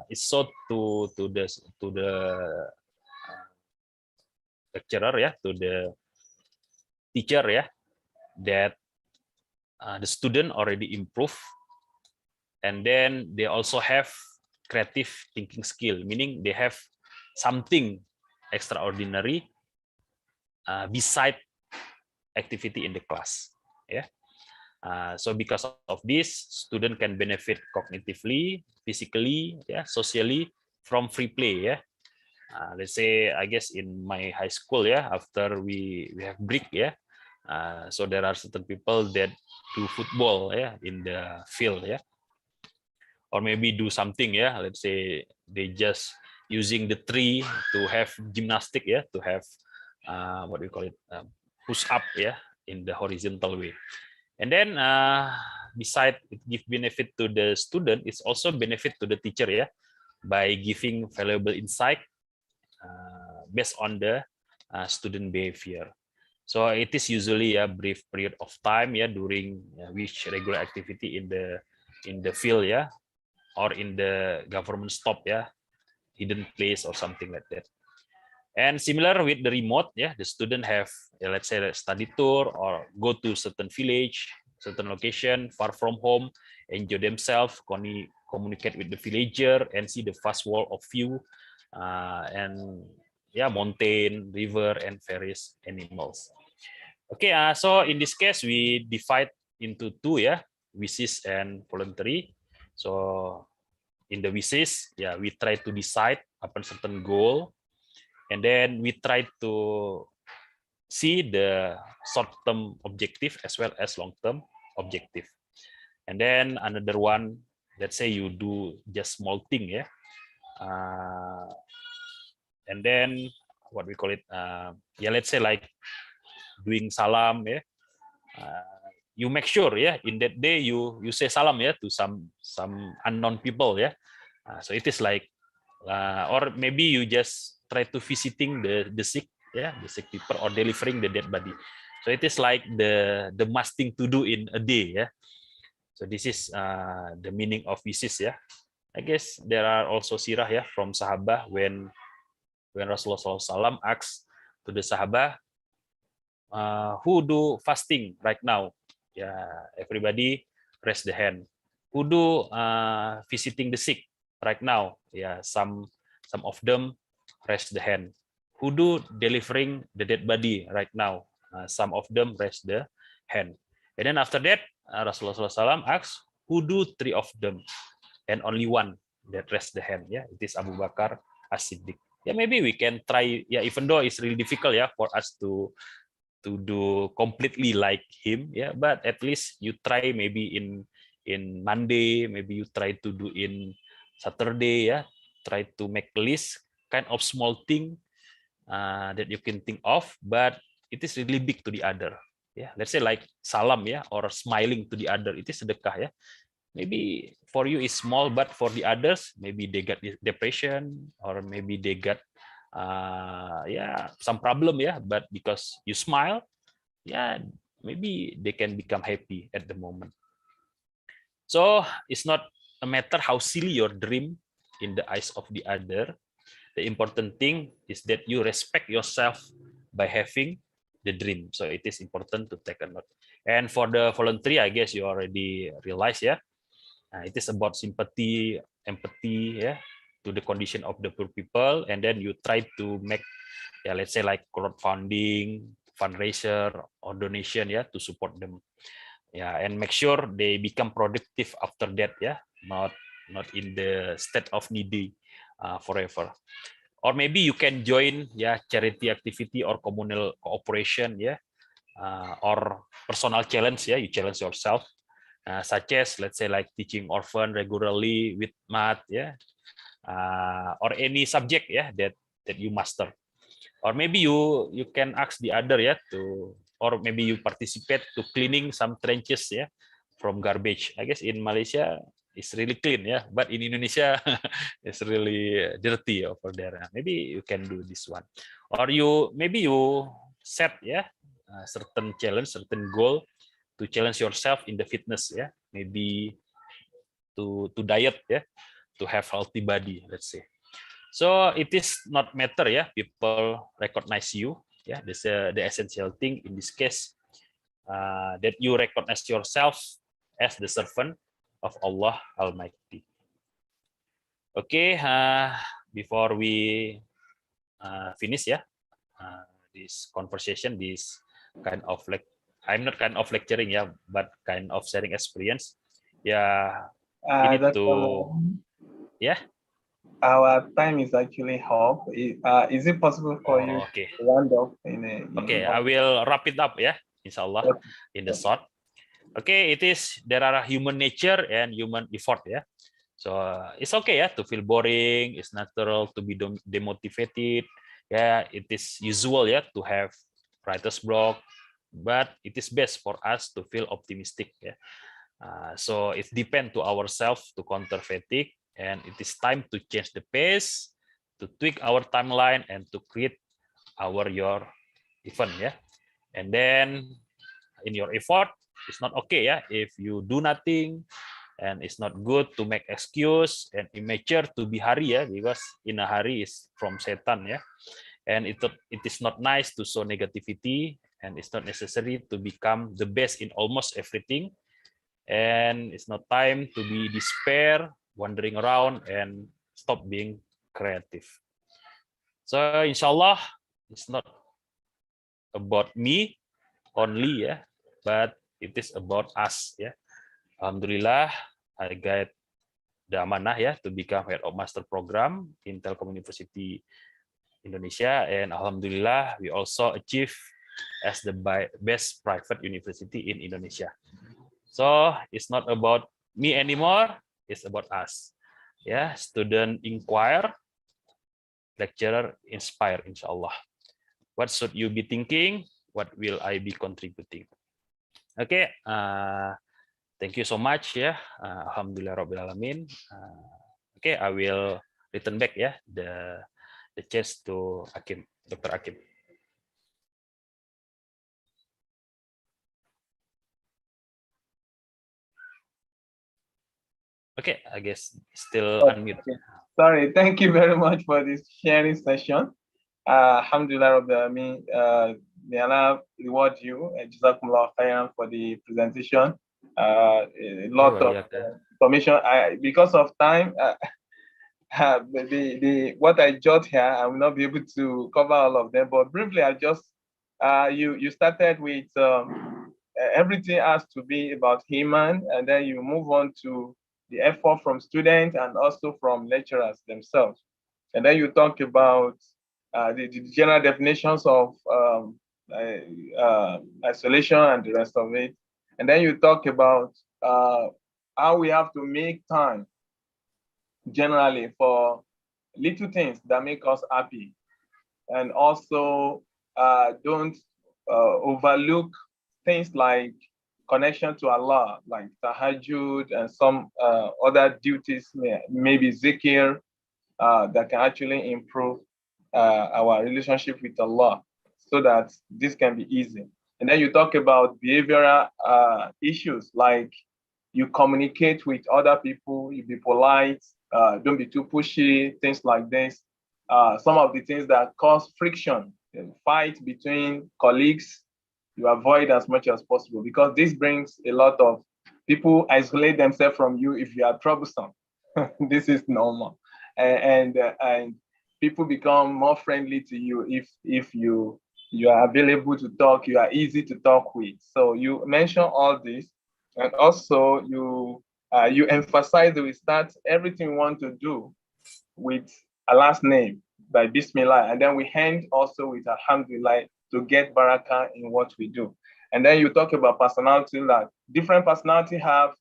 it's so to the lecturer, yeah, to the teacher, yeah, that the student already improve, and then they also have creative thinking skill, meaning they have something extraordinary beside activity in the class, yeah. So because of this, student can benefit cognitively, physically, yeah, socially from free play, yeah. Let's say, I guess in my high school, yeah, after we have break, yeah, so there are certain people that do football, yeah, in the field, yeah, or maybe do something, yeah. Let's say they just using the tree to have gymnastic, yeah, to have what do you call it, push up, yeah, in the horizontal way. And then beside it give benefit to the student, it's also benefit to the teacher, yeah, by giving valuable insight based on the student behavior. So it is usually a brief period of time, yeah, during which regular activity in the field, yeah, or in the government stop, yeah, hidden place or something like that. And similar with the remote, yeah, the student have, let's say, a study tour or go to certain village, certain location far from home, enjoy themselves, communicate with the villager, and see the vast world of view, and yeah, mountain, river, and various animals. Okay, so in this case we divide into 2, yeah, wishes and voluntary. So in the wishes, yeah, we try to decide upon certain goal, and then we try to see the short-term objective as well as long-term objective. And then another one, let's say you do just small thing, yeah, and then what we call it, yeah, let's say like doing salam, yeah. You make sure, yeah, in that day you say salam, yeah, to some unknown people, yeah. So it is like or maybe you just try to visiting the sick, the sick people, or delivering the dead body. So it is like the must thing to do in a day, So this is the meaning of visis, I guess there are also sirah, from sahabah when Rasulullah SAW asks to the sahabah, who do fasting right now? Everybody raise the hand. Who do visiting the sick right now? Some of them raise the hand. Who do delivering the dead body right now? Some of them raise the hand. And then after that, Rasulullah SAW asks, who do 3 of them? And only one that raised the hand. It is Abu Bakar As-Siddiq. Maybe we can try. Even though it's really difficult, for us to do completely like him, but at least you try maybe in Monday, maybe you try to do in Saturday, try to make list kind of small thing that you can think of, but it is really big to the other. Let's say like salam, or smiling to the other, it is sedekah, maybe for you is small, but for the others, maybe they got depression, or maybe they got some problem, but because you smile, maybe they can become happy at the moment. So it's not a matter how silly your dream in the eyes of the other. The important thing is that you respect yourself by having the dream. So it is important to take a note. And for the voluntary, I guess you already realize, it is about sympathy, empathy, to the condition of the poor people, and then you try to make, let's say like crowdfunding, fundraiser, or donation, to support them, and make sure they become productive after that, not in the state of needy forever. Or maybe you can join, charity activity or communal cooperation, or personal challenge, you challenge yourself. Such as, let's say, like teaching orphan regularly with math, or any subject, that you master. Or maybe you can ask the other, or maybe you participate to cleaning some trenches, from garbage. I guess in Malaysia it's really clean, but in Indonesia it's really dirty over there. Maybe you can do this one, or maybe you set, a certain challenge, certain goal to challenge yourself in the fitness, maybe to diet, to have healthy body, let's say. So it is not matter, people recognize you, this the essential thing in this case, that you recognize yourself as the servant of Allah Almighty. Okay, before we finish, this conversation, this kind of like, I'm not kind of lecturing, but kind of sharing experience. We need to, Our time is actually up. Is it possible for you to round up Okay, I will wrap it up, inshallah, in the short. Okay, there are human nature and human effort, So it's okay, to feel boring. It's natural to be demotivated. It is usual, to have writer's block, but it is best for us to feel optimistic, so it depends to ourselves to counter fatigue, and it is time to change the pace, to tweak our timeline, and to create your event, and then in your effort, it's not okay, if you do nothing, and it's not good to make excuse and immature to be hurry, because in a hurry is from Satan, and it is not nice to show negativity, and it's not necessary to become the best in almost everything, and it's not time to be despair, wandering around, and stop being creative. So inshallah, it's not about me only, but it is about us, Alhamdulillah, I got the amanah, to become head of master program in Telkom University Indonesia, and alhamdulillah we also achieve as the best private university in Indonesia. So it's not about me anymore, it's about us. Student inquire, lecturer inspire, inshallah. What should you be thinking? What will I be contributing? Okay, thank you so much, Alhamdulillah Rabbil Alamin. Okay, I will return back ya the chance to Akim, Dr. Akim. Okay, I guess still unmute. Okay. Sorry, thank you very much for this sharing session. Alhamdulillah Rabbil Alameen. May Allah reward you, Jazakumullah khairan, for the presentation. A lot of information. Because of time, what I jot here, I will not be able to cover all of them. But briefly, I just you started with everything has to be about human, and then you move on to the effort from students and also from lecturers themselves. And then you talk about the general definitions of isolation and the rest of it. And then you talk about how we have to make time generally for little things that make us happy. And also don't overlook things like connection to Allah, like tahajjud and some other duties, maybe zikr, that can actually improve our relationship with Allah so that this can be easy. And then you talk about behavioral issues like you communicate with other people, you be polite, don't be too pushy, things like this. Some of the things that cause friction, fight between colleagues, you avoid as much as possible because this brings a lot of people isolate themselves from you if you are troublesome. This is normal. And people become more friendly to you if you are available to talk, you are easy to talk with. So you mention all this, and also you emphasize that we start everything we want to do with a last name by Bismillah, and then we end also with Alhamdulillah to get barakah in what we do. And then you talk about personality, that different personality have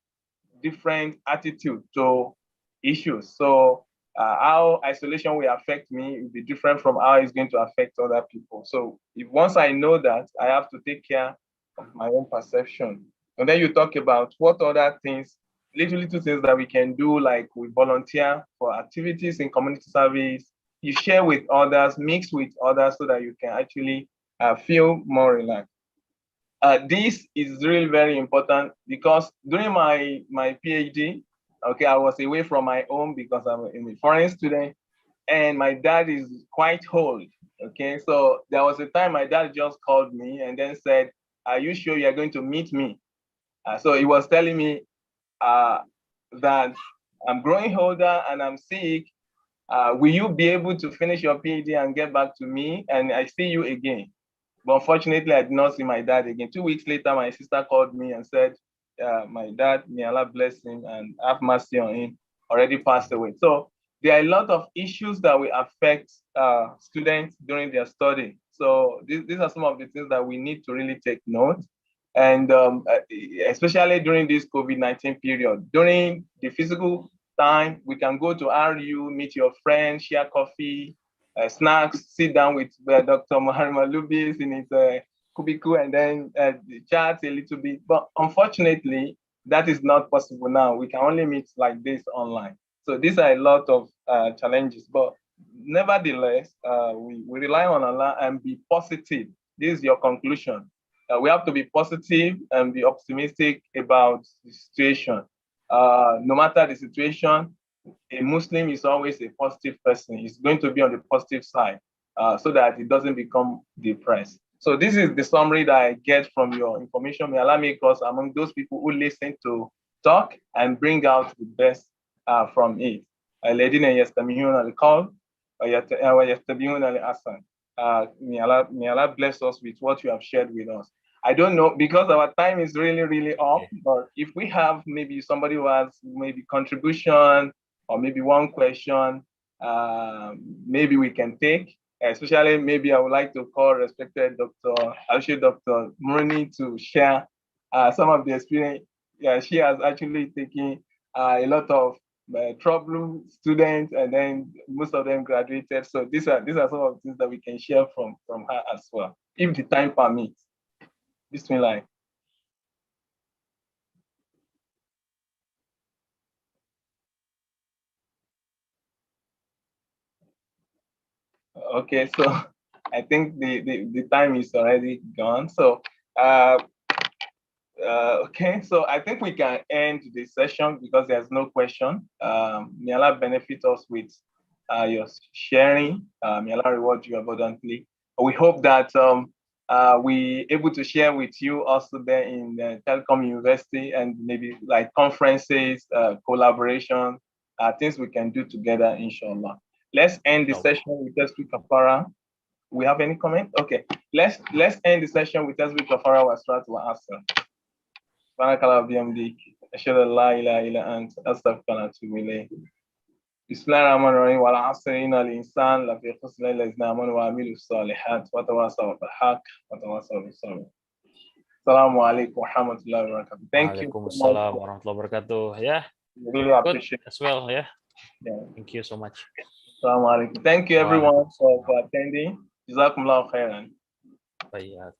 different attitude to issues. So how isolation will affect me will be different from how it's going to affect other people. So if once I know that, I have to take care of my own perception. And then you talk about what other things, little things that we can do, like we volunteer for activities in community service, you share with others, mix with others so that you can actually feel more relaxed. This is really very important because during my PhD, okay, I was away from my home because I'm a foreign student and my dad is quite old, okay? So there was a time my dad just called me and then said, are you sure you're going to meet me? So he was telling me that I'm growing older and I'm sick. Will you be able to finish your PhD and get back to me? And I see you again. But unfortunately, I did not see my dad again. 2 weeks later, my sister called me and said, my dad, may Allah bless him and have mercy on him, already passed away. So there are a lot of issues that will affect students during their study. So these are some of the things that we need to really take note. And especially during this COVID-19 period, during the physical time, we can go to RU, meet your friends, share coffee, snacks, sit down with Dr. Muhammad Lubis in his cubicle and then chat a little bit. But unfortunately, that is not possible now. We can only meet like this online. So these are a lot of challenges. But nevertheless, we rely on Allah and be positive. This is your conclusion. We have to be positive and be optimistic about the situation. No matter the situation, a Muslim is always a positive person. He's going to be on the positive side so that it doesn't become depressed. So this is the summary that I get from your information. May Allah make us among those people who listen to talk and bring out the best from it. May Allah bless us with what you have shared with us. I don't know, because our time is really, really up, but if we have maybe somebody who has maybe contribution or maybe one question, maybe we can take, especially maybe I would like to call respected Dr. Murni to share some of the experience. Yeah, she has actually taken a lot of trouble students, and then most of them graduated. So these are some of the things that we can share from her as well, if the time permits. Bismillah. Okay, so I think the time is already gone. So okay, so I think we can end the session because there's no question. May Allah benefit us with your sharing. May Allah reward you abundantly. We hope that we able to share with you also there in Telecom University and maybe like conferences, collaboration, things we can do together, inshallah. Let's end the session with Tasbih Kafara. We have any comment? Okay, let's end the session with Tasbih Kafara wa Asrat wa Asr. Barakallahu bihamdik. Ashhadu an la ilaha illa ant astaghfiruka wa atubu ilayk. Bismillahirrahmanirrahim. Wal 'asri innal insana lafi khusr illa allazina amanu wa amilus solihat wa tawasaw bil haqq wa tawasaw bis sabr. Assalamu alaikum warahmatullahi wabarakatuh. Thank you. Waalaikumsalam warahmatullahi wabarakatuh. Yeah. Really appreciate as well. Yeah. Yeah. Thank you so much. Assalamu alaikum. Thank you everyone for attending. Jazakumullahu khairan. Baik.